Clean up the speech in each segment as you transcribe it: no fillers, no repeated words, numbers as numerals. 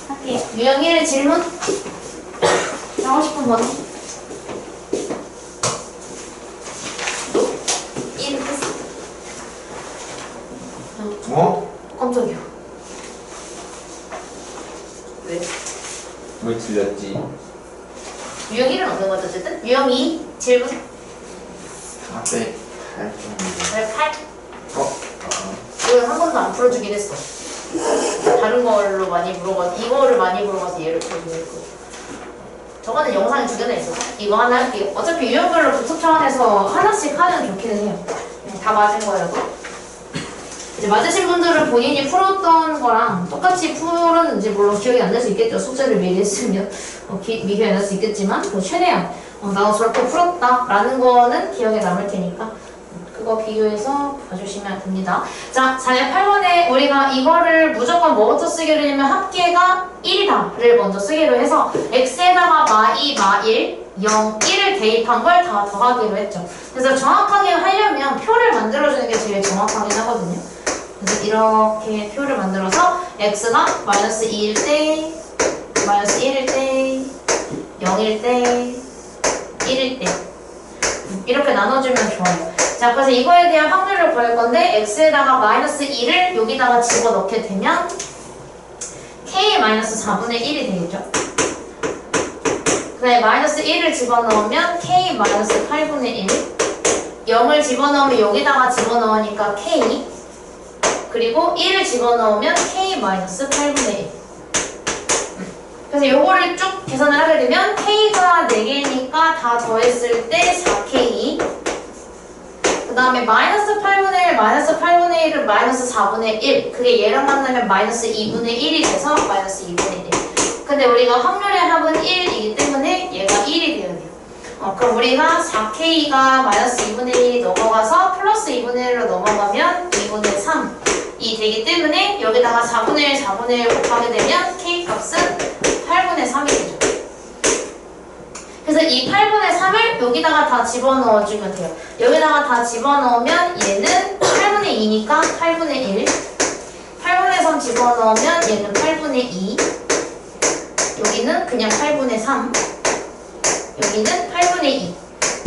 할게요. 유형 1의 질문? 하고 싶은 번호? 1 했어? 어? 깜짝이야. 왜? 왜 틀렸지? 유형 1은 없는 거죠, 어쨌든? 유형 2 질문? 408. 8? 어? 이건 한 번도 안 풀어주긴 했어. 다른 걸로 많이 물어봐서, 이거를 많이 물어봐서 얘를 풀어주긴 했고. 저거는 영상에 2개나 있어서 이거 하나 할게요. 어차피 유형별로 분석 차원에서 하나씩 하면 좋기는 해요. 다 맞은 거여서. 이제 맞으신 분들은 본인이 풀었던 거랑 똑같이 풀었는지 물론 기억이 안 날 수 있겠죠. 숙제를 미리 했으면 미리 안 날 수 있겠지만 최대한 나도 저렇게 풀었다 라는 거는 기억에 남을 테니까 그거 비교해서 봐주시면 됩니다. 자, 4의 8번에 우리가 이거를 무조건 뭐부터 쓰기로 했냐면 합계가 1이다를 먼저 쓰기로 해서 x에다가 마2, 마1, 0, 1을 대입한 걸 다 더하기로 했죠. 그래서 정확하게 하려면 표를 만들어주는 게 제일 정확하긴 하거든요. 그래서 이렇게 표를 만들어서 x가 마이너스 2일 때, 마이너스 1일 때, 0일 때, 1일 때 이렇게 나눠주면 좋아요. 자, 그래서 이거에 대한 확률을 구할 건데 x에다가 마이너스 2를 여기다가 집어넣게 되면 k 마이너스 4분의 1이 되겠죠. 그 다음에 마이너스 1을 집어넣으면 k 마이너스 8분의 1 0을 집어넣으면 여기다가 집어넣으니까 k 그리고 1을 집어넣으면 k 마이너스 8분의 1 그래서 요거를 쭉 계산을 하게 되면 k가 4개니까 다 더했을 때 4k 그 다음에 마이너스 8분의 1, 마이너스 8분의 1은 마이너스 4분의 1 그게 얘랑 만나면 마이너스 2분의 1이 돼서 마이너스 2분의 1 근데 우리가 확률의 합은 1이기 때문에 얘가 1이 되어야 돼요. 그럼 우리가 4k가 마이너스 2분의 1이 넘어가서 플러스 2분의 1로 넘어가면 2분의 3이 되기 때문에 여기다가 4분의 1, 4분의 1 곱하게 되면 k 값은 8분의 3이 되죠. 그래서 이 8분의 3을 여기다가 다 집어넣어주면 돼요. 여기다가 다 집어넣으면 얘는 8분의 2니까 8분의 1 8분의 3 집어넣으면 얘는 8분의 2 여기는 그냥 8분의 3 여기는 8분의 2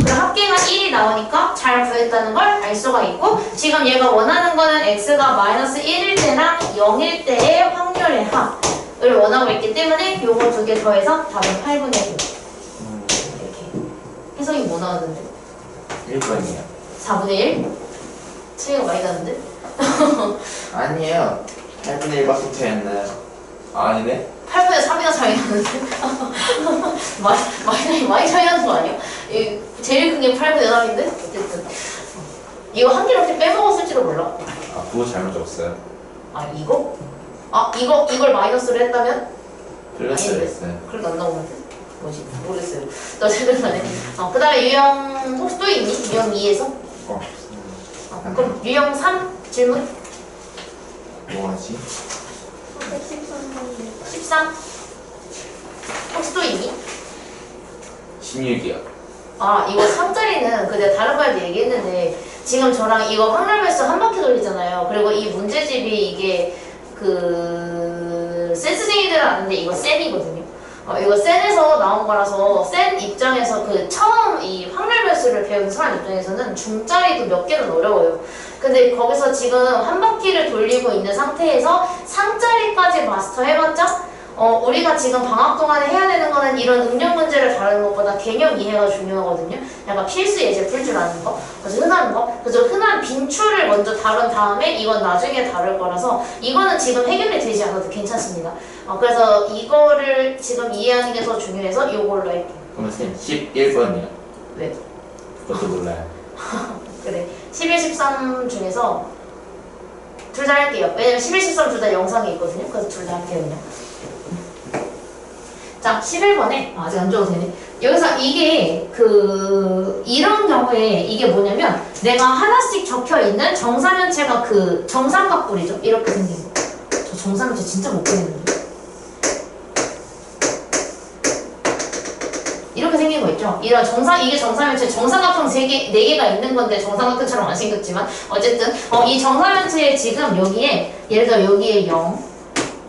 그럼 합계가 1이 나오니까 잘 구했다는 걸 알 수가 있고 지금 얘가 원하는 거는 x가 마이너스 1일 때랑 0일 때의 확률의 합을 원하고 있기 때문에 요거 2개 더해서 답은 8분의 1 이렇게 해석이 뭐 나왔는데? 1번이요. 4분의 1? 차이가 많이 나는데? 아니에요. 8분의 1밖에 차이했나요? 아니네. 8분의 3이나 차이 나는데? 많이 차이 나는 거 아니야? 제일 큰 게 8분의 3인데? 어쨌든 이거 한 개를 혹시 빼먹었을지도 몰라. 아, 그거 잘못 적었어요. 아 이거? 이걸 마이너스로 했다면? 플러스를 아닌데. 했어요. 그래도 안 나오는데? 뭐지? 모르겠어요. 너 생각나네. 그 다음에 유형 혹시 또 있니? 유형 2에서? 그럼 유형 3 질문? 뭐하지? 13? 혹시 또 있니? 16이요. 이거 3짜리는 내가 다른 거에도 얘기했는데 지금 저랑 이거 확률배수 한 바퀴 돌리잖아요. 그리고 이 문제집이 이게 센스쟁이들은 아는데 이거 센이거든요. 이거 센에서 나온 거라서 센 입장에서 처음 이 확률배수를 배운 사람 입장에서는 중짜리도 몇 개는 어려워요. 근데 거기서 지금 한 바퀴를 돌리고 있는 상태에서 3짜리까지 마스터 해봤자 우리가 지금 방학 동안에 해야 되는 거는 이런 응용 문제를 다루는 것보다 개념 이해가 중요하거든요. 약간 필수 예제 풀 줄 아는 거, 그래서 흔한 거, 그래서 흔한 빈출을 먼저 다룬 다음에 이건 나중에 다룰 거라서 이거는 지금 해결이 되지 않아도 괜찮습니다. 그래서 이거를 지금 이해하는 게 더 중요해서 이걸로 할게요. 그럼 쌤 11번이요. 왜? 그것도 몰라요. 그래. 11, 13 중에서 둘 다 할게요. 왜냐면 11, 13 둘 다 영상이 있거든요. 그래서 둘 다 할게요, 그냥. 자, 11번에 아직 안 줘도 되네. 여기서 이게 이런 경우에 이게 뭐냐면 내가 하나씩 적혀 있는 정사면체가 정삼각뿔이죠. 이렇게 생긴 거. 저 정사면체 진짜 못 그리는데. 이렇게 생긴 거 있죠. 이게 정사면체 정사각형 4개가 있는 건데 정사각형처럼 안 생겼지만 어쨌든 이 정사면체에 지금 여기에 예를 들어 여기에 0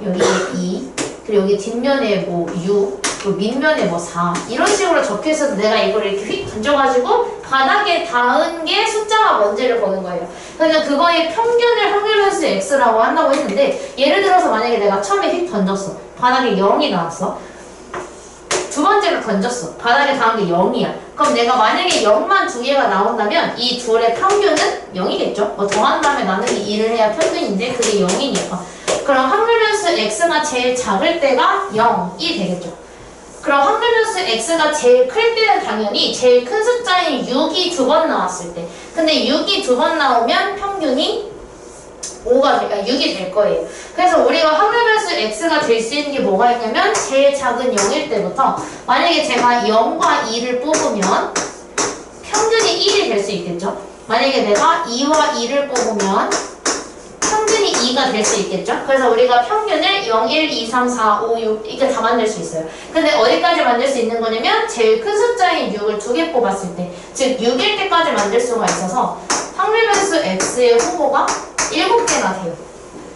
여기에 2 그리고 여기 뒷면에 뭐 6, 그리고 밑면에 뭐 4 이런 식으로 적혀있어도 내가 이걸 이렇게 휙 던져가지고 바닥에 닿은 게 숫자가 뭔지를 보는 거예요. 그러니까 그거의 평균을 확률 변수 x라고 한다고 했는데 예를 들어서 만약에 내가 처음에 휙 던졌어. 바닥에 0이 나왔어. 두 번째로 던졌어. 바닥에 닿은 게 0이야. 그럼 내가 만약에 0만 두 개가 나온다면 이 둘의 평균은 0이겠죠? 뭐 더한 다음에 나누기 1을 해야 평균인데 그게 0이니까. 그럼 확률 변수 x가 제일 작을 때가 0이 되겠죠. 그럼 확률 변수 x가 제일 클 때는 당연히 제일 큰 숫자인 6이 두 번 나왔을 때. 근데 6이 두 번 나오면 평균이 5가 그러니까 6이 될 거예요. 그래서 우리가 확률 변수 x가 될 수 있는 게 뭐가 있냐면 제일 작은 0일 때부터 만약에 제가 0과 2를 뽑으면 평균이 1이 될 수 있겠죠. 만약에 내가 2와 2를 뽑으면 평균이 2가 될 수 있겠죠. 그래서 우리가 평균을 0, 1, 2, 3, 4, 5, 6 이렇게 다 만들 수 있어요. 근데 어디까지 만들 수 있는 거냐면 제일 큰 숫자인 6을 두 개 뽑았을 때, 즉 6일 때까지 만들 수가 있어서 확률 변수 x의 후보가 7개나 돼요.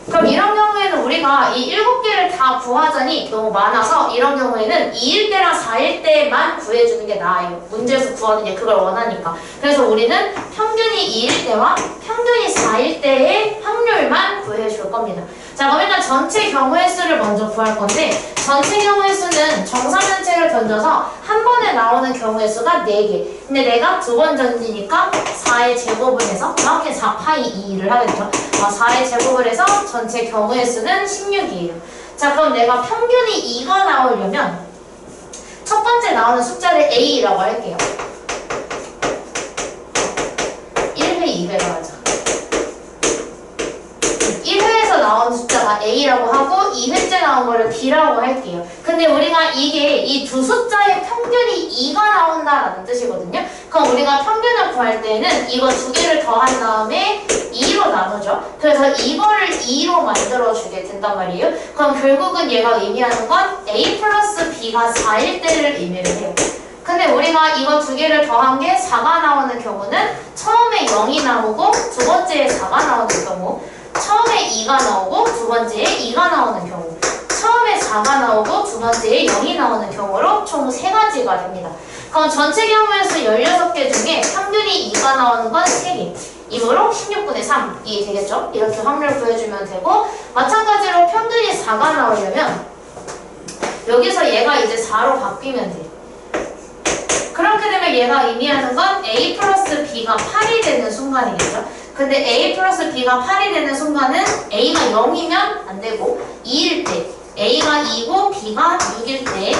그럼 이런 경우에는 우리가 이 7개를 다 구하자니 너무 많아서 이런 경우에는 2일 때랑 4일 때만 구해주는 게 나아요. 문제에서 구하는 게 그걸 원하니까. 그래서 우리는 평균이 2일 때와 평균이 4일 때의 확률만 구해줄 겁니다. 자, 그럼 일단 전체 경우의 수를 먼저 구할 건데 전체 경우의 수는 정사면체를 던져서 한 번에 나오는 경우의 수가 4개. 근데 내가 두 번 던지니까 4의 제곱을 해서 정확히 4파이 2를 하겠죠. 4의 제곱을 해서 전체 경우의 수는 16이에요. 자, 그럼 내가 평균이 2가 나오려면 첫 번째 나오는 숫자를 A라고 할게요. 1회, 2회로 하자. 1회에서 나온 숫자가 A라고 하고 2회째 나온 거를 B라고 할게요. 근데 우리가 이게 이 두 숫자의 평균이 2가 나온다라는 뜻이거든요. 그럼 우리가 평균을 구할 때는 이거 두 개를 더한 다음에 2로 나누죠. 그래서 이거를 2로 만들어주게 된단 말이에요. 그럼 결국은 얘가 의미하는 건 A 플러스 B가 4일 때를 의미를 해요. 근데 우리가 이거 두 개를 더한 게 4가 나오는 경우는 처음에 0이 나오고 두 번째에 4가 나오는 경우, 처음에 2가 나오고 두 번째에 2가 나오는 경우, 처음에 4가 나오고 두 번째에 0이 나오는 경우로 총 3가지가 됩니다. 그럼 전체 경우의 수 16개 중에 평균이 2가 나오는 건 3개. 이거로 16분의 3이 되겠죠? 이렇게 확률 구해주면 되고, 마찬가지로 평균이 4가 나오려면 여기서 얘가 이제 4로 바뀌면 돼요. 그렇게 되면 얘가 의미하는 건 A 플러스 B가 8이 되는 순간이겠죠? 근데 A 플러스 B가 8이 되는 순간은 A가 0이면 안 되고 2일 때, A가 2고 B가 6일 때,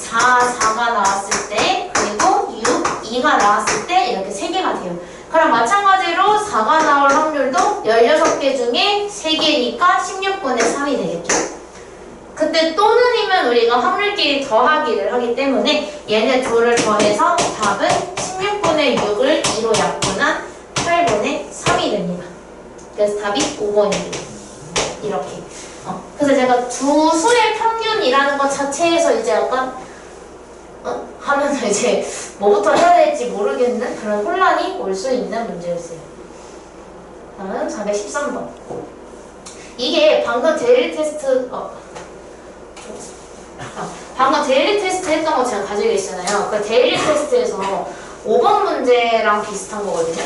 4가 나왔을 때, 그리고 6, 2가 나왔을 때 이렇게 3개가 돼요. 그럼 마찬가지로 4가 나올 확률도 16개 중에 3개니까 16분의 3이 되겠죠. 그때 또는이면 우리가 확률끼리 더하기를 하기 때문에 얘네 둘을 더해서 답은 16분의 6을 2로 약분한 8분의 3이 됩니다. 그래서 답이 5번입니다. 이렇게. 그래서 제가 두 수의 평균이라는 것 자체에서 이제 약간 하면서 이제 뭐부터 해야 될지 모르겠는 그런 혼란이 올 수 있는 문제였어요. 다음은 413번. 이게 방금 데일리 테스트 방금 데일리 테스트 했던 거 제가 가지고 있잖아요. 그 데일리 테스트에서 5번 문제랑 비슷한 거거든요.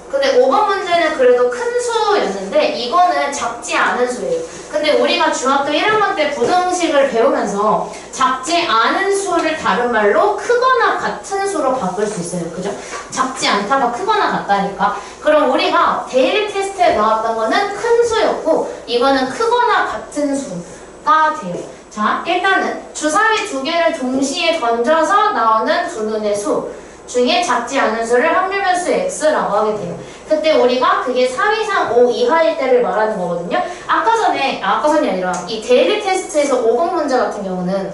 근데 5번 문제는 그래도 큰 수였는데 이거는 작지 않은 수예요. 근데 우리가 중학교 1학년 때 부등식을 배우면서 작지 않은 수를 다른 말로 크거나 같은 수로 바꿀 수 있어요. 그죠? 작지 않다가 크거나 같다니까. 그럼 우리가 데일리 테스트에 나왔던 거는 큰 수였고 이거는 크거나 같은 수가 돼요. 자, 일단은 주사위 두 개를 동시에 던져서 나오는 두 눈의 수 중에 작지 않은 수를 확률 변수 x라고 하게 돼요. 그때 우리가 그게 3 이상 5 이하일 때를 말하는 거거든요. 아까 전이 아니라 이 데일리 테스트에서 5번 문제 같은 경우는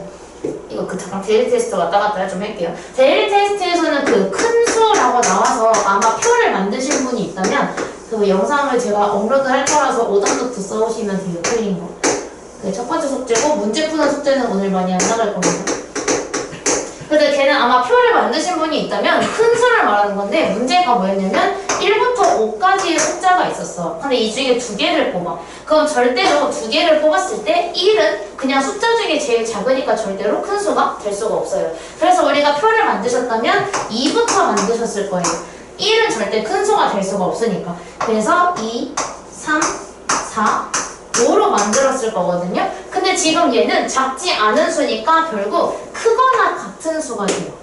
이거 잠깐 데일리 테스트 왔다 갔다 좀 할게요. 데일리 테스트에서는 그 큰 수라고 나와서 아마 표를 만드신 분이 있다면 그 영상을 제가 업로드 할 거라서 오답노트 써오시면 돼요. 틀린 거. 네, 첫 번째 숙제고 문제 푸는 숙제는 오늘 많이 안 나갈 겁니다. 근데 걔는 아마 표를 만드신 분이 있다면 큰 수를 말하는 건데 문제가 뭐였냐면 1부터 5까지의 숫자가 있었어. 근데 이 중에 2개를 뽑아. 그럼 절대로 2개를 뽑았을 때 1은 그냥 숫자 중에 제일 작으니까 절대로 큰 수가 될 수가 없어요. 그래서 우리가 표를 만드셨다면 2부터 만드셨을 거예요. 1은 절대 큰 수가 될 수가 없으니까. 그래서 2, 3, 4, 5로 만들었을 거거든요. 근데 지금 얘는 작지 않은 수니까 결국 크거나 같은 수가 돼요.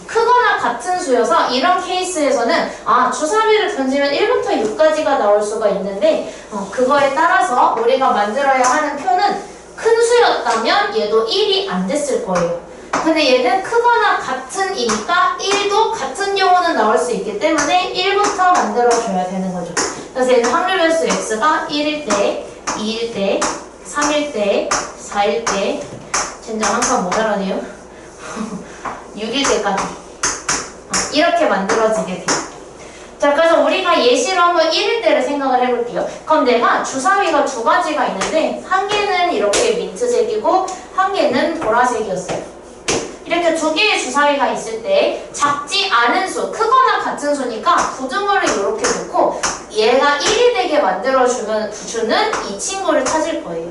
크거나 같은 수여서 이런 케이스에서는 주사위를 던지면 1부터 6까지가 나올 수가 있는데 그거에 따라서 우리가 만들어야 하는 표는 큰 수였다면 얘도 1이 안 됐을 거예요. 근데 얘는 크거나 같은이니까 1도 같은 경우는 나올 수 있기 때문에 1부터 만들어줘야 되는 거죠. 그래서 얘는 확률 변수 x가 1일 때, 2일 때, 3일 때, 4일 때, 젠장 한 칸 모자라네요. 6일 때까지 이렇게 만들어지게 돼요. 자, 그래서 우리가 예시로 한번 1일 때를 생각을 해볼게요. 그럼 내가 주사위가 2가지가 있는데 한 개는 이렇게 민트색이고 한 개는 보라색이었어요. 이렇게 2개의 주사위가 있을 때 작지 않은 수, 크거나 같은 수니까 부등호를 이렇게 놓고 얘가 1이 되게 만들어주는 이 친구를 찾을 거예요.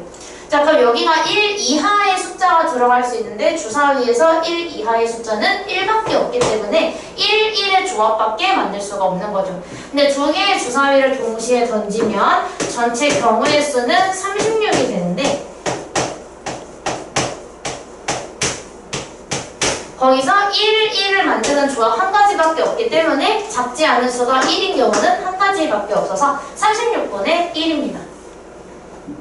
자, 그럼 여기가 1 이하의 숫자가 들어갈 수 있는데 주사위에서 1 이하의 숫자는 1밖에 없기 때문에 1, 1의 조합밖에 만들 수가 없는 거죠. 근데 2개의 주사위를 동시에 던지면 전체 경우의 수는 36이 되는데 거기서 1, 1을 만드는 조합 한 가지밖에 없기 때문에 작지 않은 수가 1인 경우는 한 가지밖에 없어서 36분의 1입니다.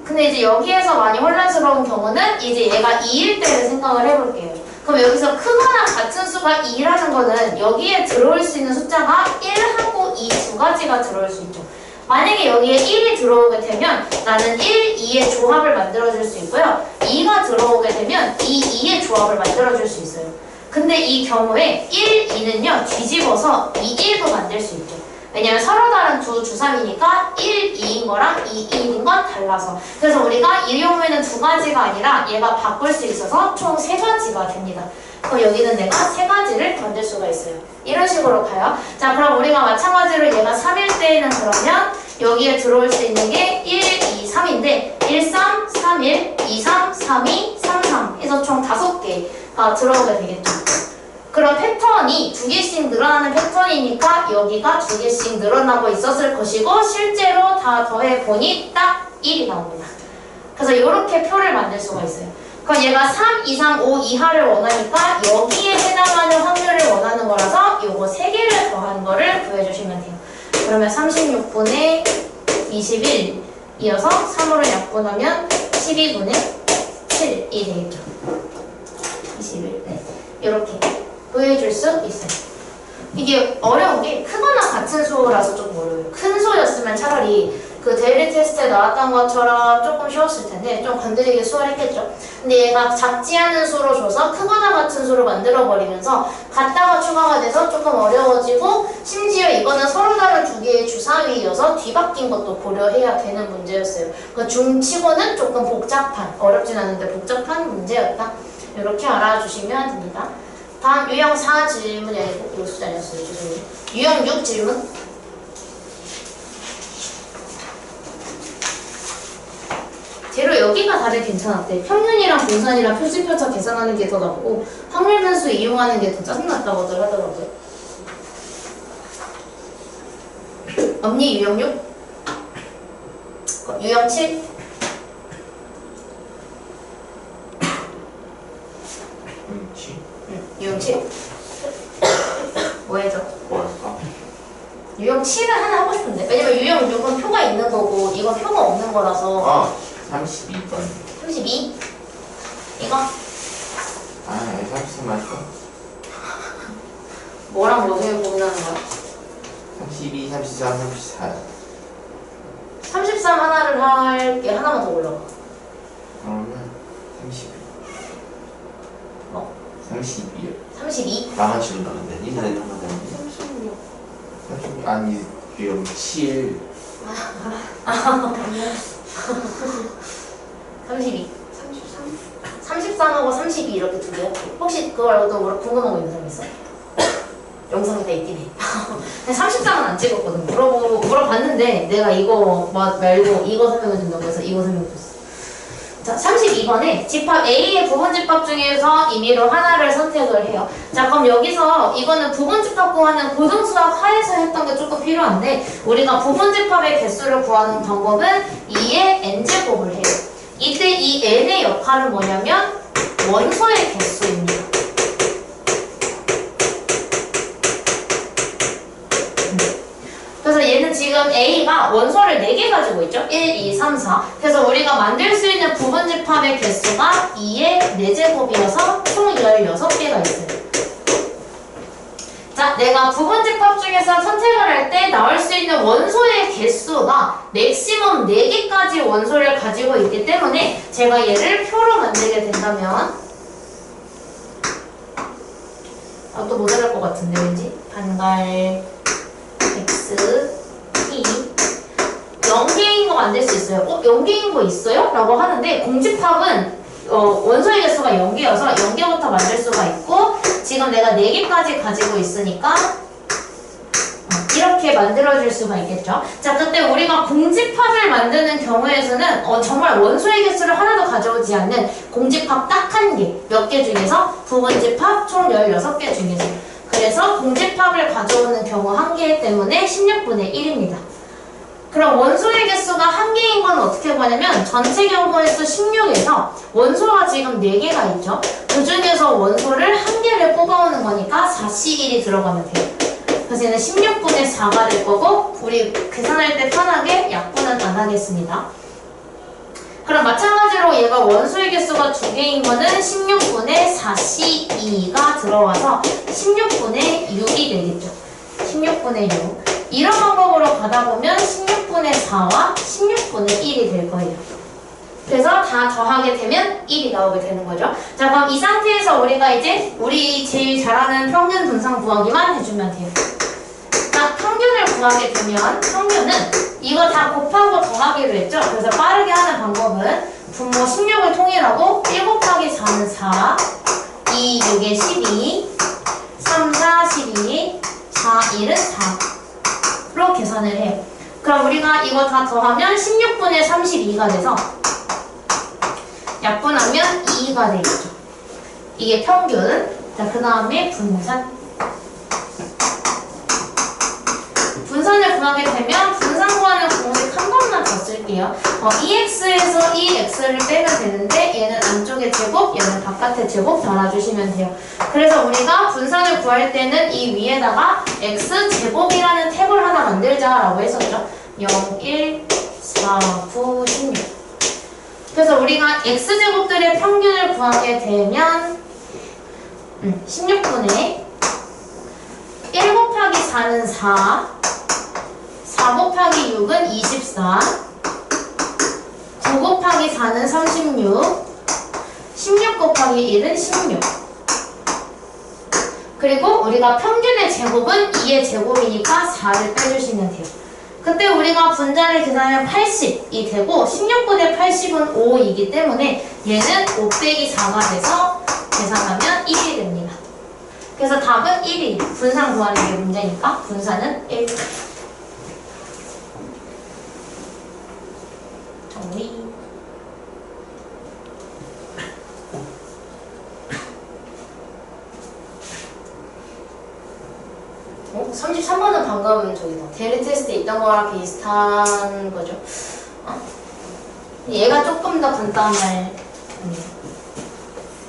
근데 이제 여기에서 많이 혼란스러운 경우는 이제 얘가 2일 때를 생각을 해볼게요. 그럼 여기서 크거나 같은 수가 2라는 거는 여기에 들어올 수 있는 숫자가 1하고 2 두 가지가 들어올 수 있죠. 만약에 여기에 1이 들어오게 되면 나는 1, 2의 조합을 만들어줄 수 있고요. 2가 들어오게 되면 2, 2의 조합을 만들어줄 수 있어요. 근데 이 경우에 1, 2는요 뒤집어서 2, 1도 만들 수 있죠. 왜냐면 서로 다른 두 주사위니까 1, 2인 거랑 2, 1인 건 달라서. 그래서 우리가 이 경우에는 2가지가 아니라 얘가 바꿀 수 있어서 총 3가지가 됩니다. 그럼 여기는 내가 3가지를 만들 수가 있어요. 이런 식으로 가요. 자, 그럼 우리가 마찬가지로 얘가 3일 때에는 그러면 여기에 들어올 수 있는 게 1, 2, 3인데 1, 3, 3, 1, 2, 3, 3, 2, 3, 3 해서 총 5개가 들어오게 되겠죠. 그럼 패턴이 2개씩 늘어나는 패턴이니까 여기가 2개씩 늘어나고 있었을 것이고 실제로 다 더해보니 딱 1이 나옵니다. 그래서 이렇게 표를 만들 수가 있어요. 그럼 얘가 3 이상 5 이하를 원하니까 여기에 해당하는 확률을 원하는 거라서 요거 3개를 더하는 거를 구해주시면 돼요. 그러면 36분의 21 이어서 3으로 약분하면 12분의 7이 되겠죠. 21, 네. 이렇게 구해줄 수 있어요. 이게 어려운 게 크거나 같은 수라서 좀 어려워요. 큰 수였으면 차라리 그 데일리 테스트에 나왔던 것처럼 조금 쉬웠을 텐데 좀 건드리기 수월했겠죠. 근데 얘가 작지 않은 수로 줘서 크거나 같은 수로 만들어버리면서 같다가 추가가 돼서 조금 어려워지고 심지어 이거는 서로 다른 2개의 주사위여서 뒤바뀐 것도 고려해야 되는 문제였어요. 그 중치고는 조금 복잡한, 어렵진 않은데 복잡한 문제였다. 이렇게 알아주시면 됩니다. 다음 유형 4 질문이 아니고 이거 숫자 아니었어요. 죄송해요. 유형 6 질문. 재료 여기가 다들 괜찮았대. 평균이랑 분산이랑 표시표차 계산하는 게 더 낫고 확률 변수 이용하는 게 더 짜증났다고들 하더라고요. 언니 유형 6? 유형 7? 유형 7. 뭐 해줘? 뭐 할까? 유형 7은 하나 하고 싶은데. 왜냐면 유형 6은 표가 있는 거고 이건 표가 없는 거라서. 32번. 32? 이거? 33 할까? 뭐랑 뭐 중에 고민하는 거야? 32, 34, 34. 33 하나를 할게. 하나만 더 올라가. 그러면 32. 32요. 32? 나만 지른다 근데 니네 한번 되는데 36. 36 아니 유형 7. 32. 33? 33하고 32 이렇게 두 개요? 혹시 그거 말고도 뭐 궁금한 거 있는 사람 있어? 영상이 다 있긴 해. 33은 안 찍었거든. 물어봤는데 내가 이거 말고 이거 설명해 준다고 해서 이거 설명해 줬어. 자, 32번에 집합 A의 부분집합 중에서 임의로 하나를 선택을 해요. 자, 그럼 여기서 이거는 부분집합 구하는 고등수학 하에서 했던 게 조금 필요한데 우리가 부분집합의 개수를 구하는 방법은 2의 n제곱을 해요. 이때 이 n의 역할은 뭐냐면 원소의 개수입니다. 그래서 얘는 지금 A가 원소를 4개 가지고 있죠? 1, 2, 3, 4. 그래서 우리가 만들 수 있는 부분집합의 개수가 2의 4제곱이어서 총 16개가 있어요. 자, 내가 부분집합 중에서 선택을 할 때 나올 수 있는 원소의 개수가 맥시멈 4개까지 원소를 가지고 있기 때문에 제가 얘를 표로 만들게 된다면 또 모자랄 것 같은데 왠지 반갈 x, p 0개인 거 만들 수 있어요. 0개인 거 있어요? 라고 하는데 공집합은 원소의 개수가 0개여서 0개부터 만들 수가 있고 지금 내가 4개까지 가지고 있으니까 이렇게 만들어줄 수가 있겠죠. 자, 그때 우리가 공집합을 만드는 경우에서는 정말 원소의 개수를 하나도 가져오지 않는 공집합 딱 한 개, 몇 개 중에서 부분집합 총 16개 중에서 그래서 공집합을 가져오는 경우 1개 때문에 16분의 1입니다. 그럼 원소의 개수가 1개인 건 어떻게 보냐면 전체 경우에서 16에서 원소가 지금 4개가 있죠. 그 중에서 원소를 1개를 뽑아오는 거니까 4C1이 들어가면 돼요. 그래서 얘는 16분의 4가 될 거고 우리 계산할 때 편하게 약분은 안 하겠습니다. 그럼 마찬가지로 얘가 원소의 개수가 2개인 거는 16분의 4C2가 들어와서 16분의 6이 되겠죠. 16분의 6. 이런 방법으로 가다 보면 16분의 4와 16분의 1이 될 거예요. 그래서 다 더하게 되면 1이 나오게 되는 거죠. 자, 그럼 이 상태에서 우리가 이제 우리 제일 잘하는 평균 분상 구하기만 해주면 돼요. 자, 평균을 구하게 되면 평균은 이거 다 곱하고 더하기로 했죠. 그래서 빠르게 하는 방법은 분모 16을 통일하고 1 곱하기 4는 4, 2, 6에 12, 3, 4, 12, 4, 1은 4로 계산을 해요. 그럼 우리가 이거 다 더하면 16분의 32가 돼서 약분하면 2가 되겠죠. 이게 평균. 자, 그 다음에 분산. 분산을 구하게 되면 분산 구하는 공식 한 번만 더 쓸게요. 2x에서 2x를 빼면 되는데 얘는 안쪽에 제곱, 얘는 바깥에 제곱 달아주시면 돼요. 그래서 우리가 분산을 구할 때는 이 위에다가 x제곱이라는 탭을 하나 만들자라고 했었죠. 0, 1, 4, 9, 16. 그래서 우리가 x제곱들의 평균을 구하게 되면 16분의 1 곱하기 4는 4, 4 곱하기 6은 24, 9 곱하기 4는 36, 16 곱하기 1은 16. 그리고 우리가 평균의 제곱은 2의 제곱이니까 4를 빼주시면 돼요. 그때 우리가 분자를 계산하면 80이 되고 16분의 80은 5이기 때문에 얘는 5 빼기 4가 돼서 계산하면 1이 됩니다. 그래서 답은 1이 분산 구하는 게 문제니까 분산은 1. 정리. 어? 33번은 방금 저기다 대리 테스트에 있던 거랑 비슷한 거죠. 얘가 조금 더 간단할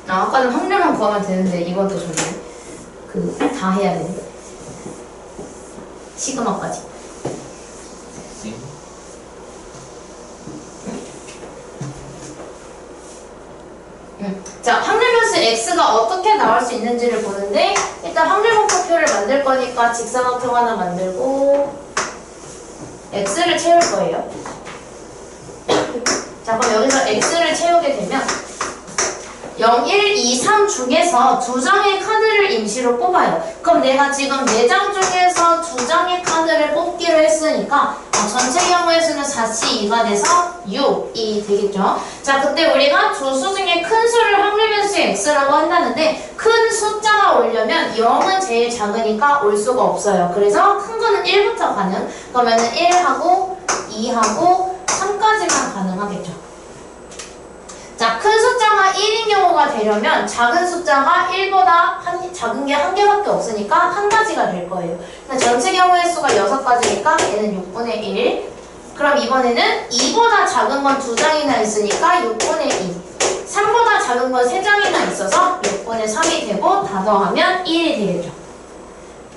아까는 확률만 구하면 되는데 이건 또 저기 다 해야 되는데 시그마까지. 자, 확률변수 x가 어떻게 나올 수 있는지를 보는데 일단 확률분포표를 만들 거니까 직사각형 하나 만들고 x를 채울 거예요. 자, 그럼 여기서 x를 채우게 되면 0, 1, 2, 3 중에서 2장의 카드를 임시로 뽑아요. 그럼 내가 지금 4장 중에서 2장의 카드를 뽑기로 했으니까 전체 경우의 수는 4C2가 돼서 6이 되겠죠. 자, 그때 우리가 두 수 중에 큰 수를 확률 변수 x라고 한다는데 큰 숫자가 오려면 0은 제일 작으니까 올 수가 없어요. 그래서 큰 거는 1부터 가능. 그러면은 1하고 2하고 3까지만 가능하겠죠. 자, 큰 숫자가 1인 경우가 되려면 작은 숫자가 1보다 작은 게 한 개밖에 없으니까 한 가지가 될 거예요. 전체 경우의 수가 6가지니까 얘는 6분의 1. 그럼 이번에는 2보다 작은 건 2장이나 있으니까 6분의 2. 3보다 작은 건 3장이나 있어서 6분의 3이 되고 다 더하면 1이 되겠죠.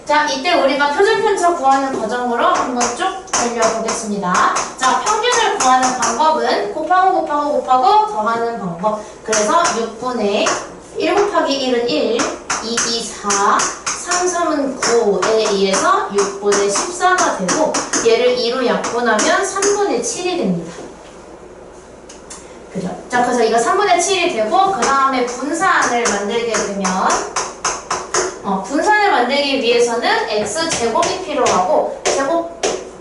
자, 이때 우리가 표준편차 구하는 과정으로 한번 쭉 돌려보겠습니다. 자, 평균을 구하는 방법은 곱하고 더하는 방법. 그래서 6분의 1 곱하기 1은 1, 2, 2, 4, 3, 3은 9에 의해서 6분의 14가 되고 얘를 2로 약분하면 3분의 7이 됩니다. 그죠? 자, 그래서 이거 3분의 7이 되고 그 다음에 분산을 만들게 되면 분산을 만들기 위해서는 x제곱이 필요하고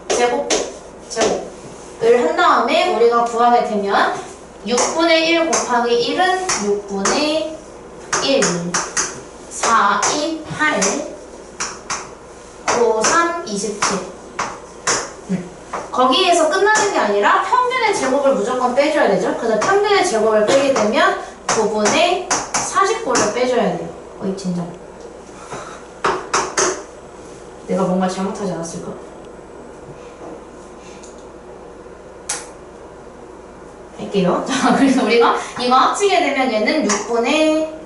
제곱을 한 다음에 우리가 구하게 되면 6분의 1 곱하기 1은 6분의 1, 4, 2, 8, 9, 3, 27. 거기에서 끝나는 게 아니라 평균의 제곱을 무조건 빼줘야 되죠. 그래서 평균의 제곱을 빼게 되면 9분의 49를 빼줘야 돼요. 어이 진짜. 내가 뭔가 잘못하지 않았을까? 할게요. 자, 그래서 우리가 이거 합치게 되면 얘는 6분의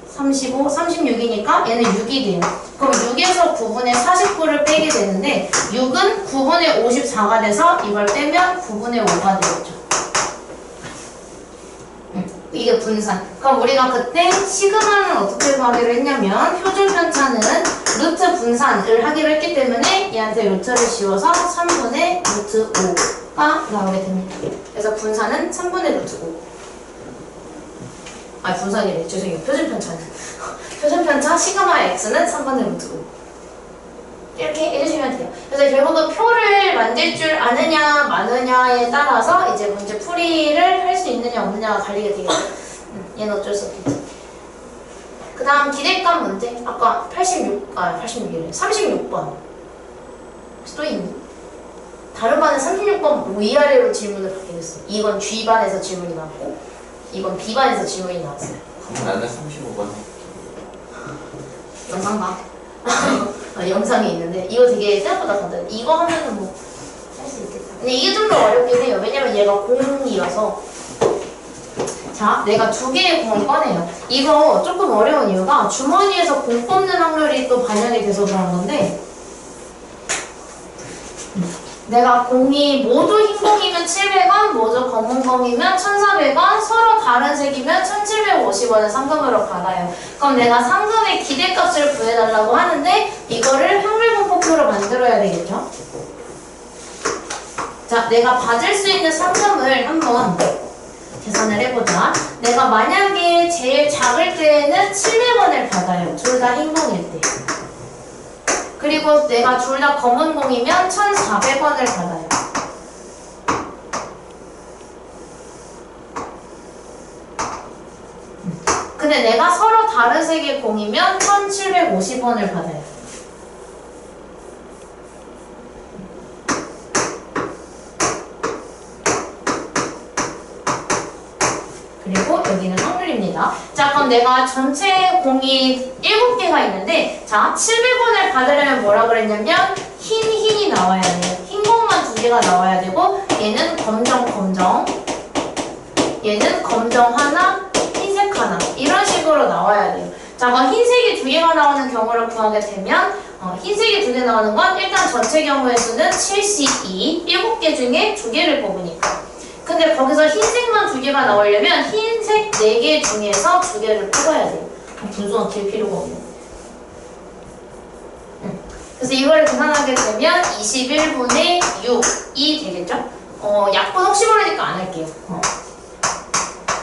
35, 36이니까 얘는 6이 돼요. 그럼 6에서 9분의 49를 빼게 되는데 6은 9분의 54가 돼서 이걸 빼면 9분의 5가 되겠죠. 이게 분산. 그럼 우리가 그때 시그마는 어떻게 구하기로 했냐면 표준편차는 루트 분산을 하기로 했기 때문에 얘한테 루트를 씌워서 3분의 루트 5가 나오게 됩니다. 그래서 분산은 3분의 루트 5. 아, 분산이래. 죄송해요. 표준편차는. 표준편차 시그마 x는 3분의 루트 5. 이렇게 해주시면 돼요. 그래서 결국은 표를 만들 줄 아느냐 마느냐에 따라서 이제 문제 풀이를 할 수 있느냐 없느냐가 갈리게 되겠죠. 얘는 어쩔 수 없겠지. 그 다음 기대감 문제. 아까 86이래. 36번. 혹시 또 있니? 다른 반은 36번 위아래로 질문을 받게 됐어. 이건 G반에서 질문이 나왔고 이건 B반에서 질문이 나왔어요. 그럼 나는 35번 영상 봐. 영상이 있는데 이거 되게 생각보다 간단해. 이거 하면은 뭐 할 수 있겠다. 근데 이게 좀 더 어렵긴 해요. 왜냐면 얘가 공이라서. 자, 내가 두 개의 공을 꺼내요. 이거 조금 어려운 이유가 주머니에서 공 뽑는 확률이 또 반영이 돼서 그런 건데 내가 공이 모두 흰 공이면 700원, 모두 검은 공이면 1,400원, 서로 다른 색이면 1,750원을 상금으로 받아요. 그럼 내가 상금의 기대값을 구해달라고 하는데 이거를 확률분포표로 만들어야 되겠죠? 자, 내가 받을 수 있는 상금을 한번 계산을 해보자. 내가 만약에 제일 작을 때에는 700원을 받아요. 둘 다 흰 공일 때. 그리고 내가 둘 다 검은 공이면 1,400원을 받아요. 근데 내가 서로 다른 색의 공이면 1,750원을 받아요. 그리고 여기는 확률입니다. 자, 그럼 내가 전체 공이 7개가 있는데 자, 700원을 받으려면 뭐라 그랬냐면 흰이 나와야 돼요. 흰 공만 2개가 나와야 되고 얘는 검정 얘는 검정 하나, 흰색 하나 이런 식으로 나와야 돼요. 자, 그럼 흰색이 2개가 나오는 경우를 구하게 되면 흰색이 2개 나오는 건 일단 전체 경우의 수는 7C2 7개 중에 2개를 뽑으니까 근데 거기서 흰색만 2개가 나오려면 흰색 4개 중에서 2개를 뽑아야 돼요. 분수가 길 필요가 없네. 그래서 이거를 계산하게 되면 21분의 6이 되겠죠? 약분 혹시 모르니까 안 할게요.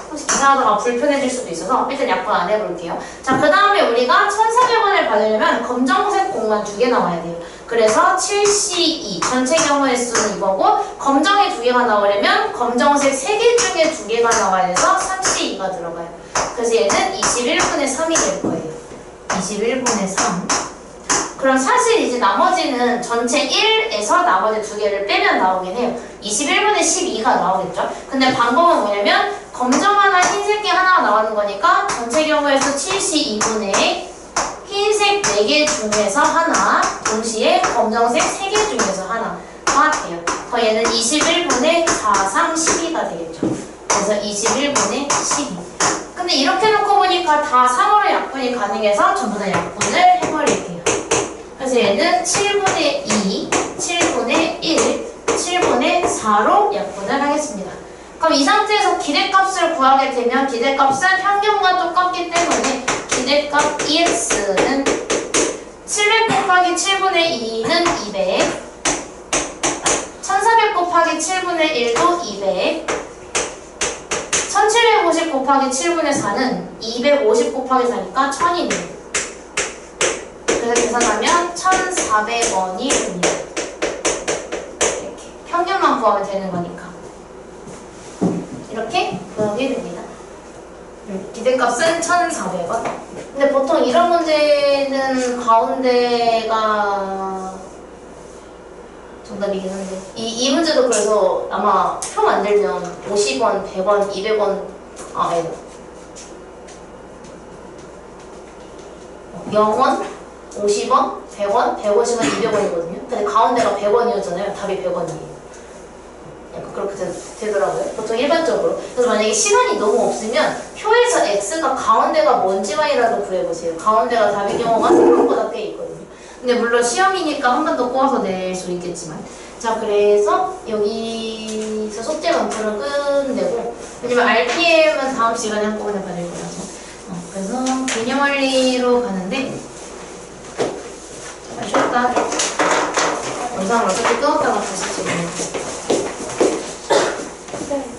혹시 계산하다가 불편해질 수도 있어서 일단 약분 안 해볼게요. 자, 그 다음에 우리가 1,400원을 받으려면 검정색 공만 2개 나와야 돼요. 그래서 7C2 전체 경우의 수는 이거고 검정이 2개가 나오려면 검정색 3개 중에 2개가 나와야 돼서 3C2가 들어가요. 그래서 얘는 21분의 3이 될 거예요. 21분의 3. 그럼 사실 이제 나머지는 전체 1에서 나머지 2개를 빼면 나오긴 해요. 21분의 12가 나오겠죠? 근데 방법은 뭐냐면 검정 하나 흰색이 하나가 나오는 거니까 전체 경우에서 7C2분의 흰색 4개 중에서 하나, 동시에 검정색 3개 중에서 하나가 돼요. 그럼 얘는 21분의 4, 3, 12가 되겠죠. 그래서 21분의 12. 근데 이렇게 놓고 보니까 다 3으로 약분이 가능해서 전부 다 약분을 해버릴게요. 그래서 얘는 7분의 2, 7분의 1, 7분의 4로 약분을 하겠습니다. 그럼 이 상태에서 기대값을 구하게 되면 기대값은 평균과 똑같기 때문에 기대값 EX는 700 곱하기 7분의 2는 200, 1400 곱하기 7분의 1도 200, 1750 곱하기 7분의 4는 250 곱하기 4니까 1000이네요. 그래서 계산하면 1,400원이 됩니다. 이렇게 평균만 구하면 되는 거니까 이렇게 구하게 됩니다. 기대값은 1,400원. 근데 보통 이런 문제는 가운데가 정답이긴 한데 이 문제도 그래서 아마 표 만들면 50원, 100원, 200원 아니다 0원, 50원, 100원, 150원, 200원이거든요. 근데 가운데가 100원이었잖아요. 답이 100원이에요. 약간 그렇게 되더라고요. 보통 일반적으로. 그래서 만약에 시간이 너무 없으면 표에서 X가 가운데가 뭔지만이라도 구해보세요. 가운데가 답인 경우가 생각보다 꽤 있거든요. 근데 물론 시험이니까 한 번 더 꼬아서 낼 수 있겠지만. 자, 그래서 여기서 숙제 만표는 끝내고, 왜냐면 RPM은 다음 시간에 한꺼번에 받을 거라서. 그래서 개념 원리로 가는데, 잠깐 쉬었다. 영상을 어차피 끊었다가 다시 찍으면 돼.